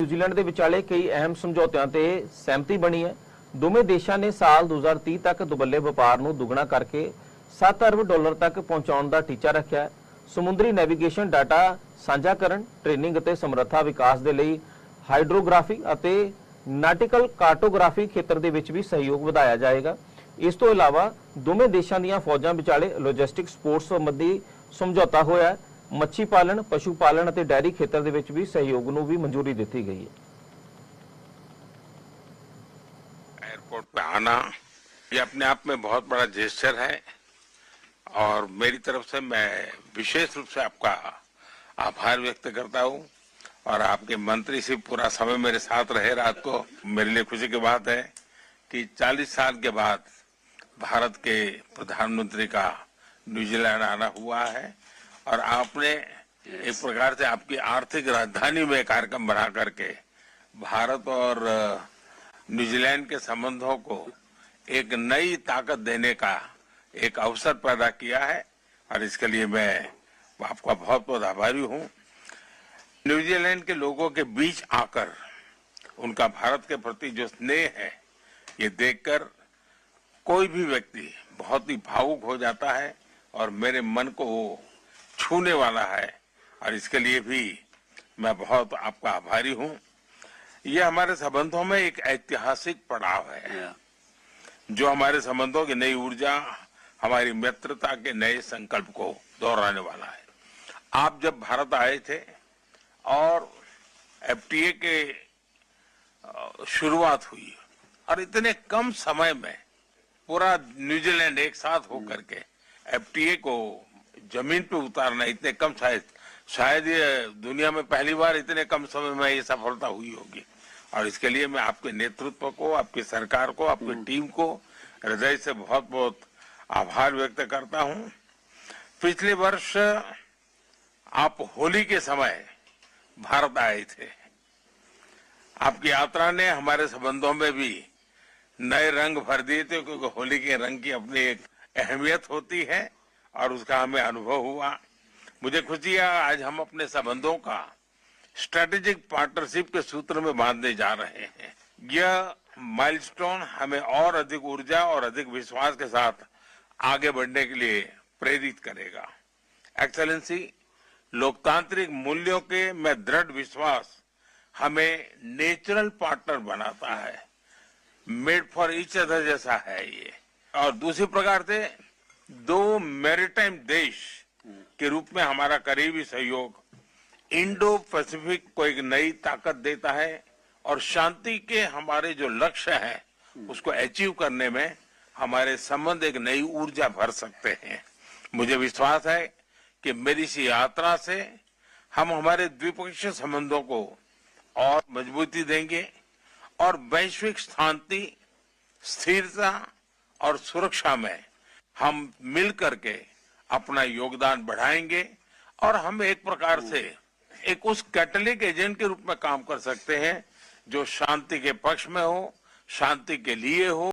New Zealand ਦੇ ਵਿਚਾਲੇ ਕਈ ਅਹਿਮ ਸਮਝੌਤਿਆਂ ਤੇ ਸਹਿਮਤੀ ਬਣੀ ਹੈ। ਦੋਵੇਂ ਦੇਸ਼ਾਂ ਨੇ ਸਾਲ 2030 ਤੱਕ ਦੁਬੱਲੇ ਵਪਾਰ ਨੂੰ ਦੁੱਗਣਾ ਕਰਕੇ 7 ਅਰਬ ਡਾਲਰ ਤੱਕ ਪਹੁੰਚਾਉਣ ਦਾ ਟੀਚਾ ਰੱਖਿਆ ਹੈ। ਸਮੁੰਦਰੀ ਨੈਵੀਗੇਸ਼ਨ ਡਾਟਾ ਸਾਂਝਾ ਕਰਨ, ਟ੍ਰੇਨਿੰਗ ਅਤੇ ਸਮਰੱਥਾ ਵਿਕਾਸ ਦੇ ਲਈ ਹਾਈਡਰੋਗ੍ਰਾਫੀ ਅਤੇ ਨਾਟਿਕਲ ਕਾਰਟੋਗ੍ਰਾਫੀ ਖੇਤਰ ਦੇ ਵਿੱਚ ਵੀ ਸਹਿਯੋਗ ਵਧਾਇਆ ਜਾਏਗਾ। ਇਸ ਤੋਂ ਇਲਾਵਾ ਦੋਵੇਂ ਦੇਸ਼ਾਂ ਦੀਆਂ ਫੌਜਾਂ ਵਿਚਾਲੇ ਲੌਜਿਸਟਿਕ ਸਪੋਰਟ ਸੰਬੰਧੀ ਸਮਝੌਤਾ ਹੋਇਆ ਹੈ। मच्छी पालन, पशु पालन और डेयरी खेतर दे विच भी सहयोग नूं भी मंजूरी दी गई है। एयरपोर्ट पे आना ये अपने आप में बहुत बड़ा जेस्चर है और मेरी तरफ से मैं विशेष रूप से आपका आभार व्यक्त करता हूं। और आपके मंत्री से पूरा समय मेरे साथ रहे रात को, मेरे लिए खुशी की बात है कि 40 साल के बाद भारत के प्रधानमंत्री का न्यूजीलैंड आना हुआ है और आपने एक प्रकार से आपकी आर्थिक राजधानी में कार्यक्रम बना करके भारत और न्यूजीलैंड के संबंधों को एक नई ताकत देने का एक अवसर पैदा किया है और इसके लिए मैं आपका बहुत बहुत आभारी हूं। न्यूजीलैंड के लोगों के बीच आकर उनका भारत के प्रति जो स्नेह है ये देखकर कोई भी व्यक्ति बहुत ही भावुक हो जाता है और मेरे मन को वो छूने वाला है और इसके लिए भी मैं बहुत आपका आभारी हूं। यह हमारे संबंधों में एक ऐतिहासिक पड़ाव है जो हमारे संबंधों की नई ऊर्जा, हमारी मित्रता के नए संकल्प को दोहराने वाला है। आप जब भारत आए थे और एफटीए के शुरुआत हुई और इतने कम समय में पूरा न्यूजीलैंड एक साथ होकर के एफटीए को जमीन पे उतारना, इतने कम शायद ये दुनिया में पहली बार इतने कम समय में ये सफलता हुई होगी और इसके लिए मैं आपके नेतृत्व को, आपकी सरकार को, आपकी टीम को हृदय से बहुत बहुत आभार व्यक्त करता हूं। पिछले वर्ष आप होली के समय भारत आए थे। आपकी यात्रा ने हमारे संबंधों में भी नए रंग भर दिए थे क्योंकि होली के रंग की अपनी एक अहमियत होती है और उसका हमें अनुभव हुआ। मुझे खुशी है आज हम अपने संबंधों का स्ट्रेटेजिक पार्टनरशिप के सूत्र में बांधने जा रहे हैं। यह माइलस्टोन हमें और अधिक ऊर्जा और अधिक विश्वास के साथ आगे बढ़ने के लिए प्रेरित करेगा। एक्सेलेंसी, लोकतांत्रिक मूल्यों के में दृढ़ विश्वास हमें नेचुरल पार्टनर बनाता है। मेड फॉर ईच अदर जैसा है ये। और दूसरी प्रकार से दो मैरीटाइम देश के रूप में हमारा करीबी सहयोग इंडो पैसिफिक को एक नई ताकत देता है और शांति के हमारे जो लक्ष्य हैं उसको अचीव करने में हमारे संबंध एक नई ऊर्जा भर सकते हैं। मुझे विश्वास है कि मेरी इस यात्रा से हम हमारे द्विपक्षीय संबंधों को और मजबूती देंगे और वैश्विक शांति, स्थिरता और सुरक्षा में हम मिल करके अपना योगदान बढ़ाएंगे और हम एक प्रकार से एक उस कैटलिक एजेंट के रूप में काम कर सकते हैं जो शांति के पक्ष में हो, शांति के लिए हो।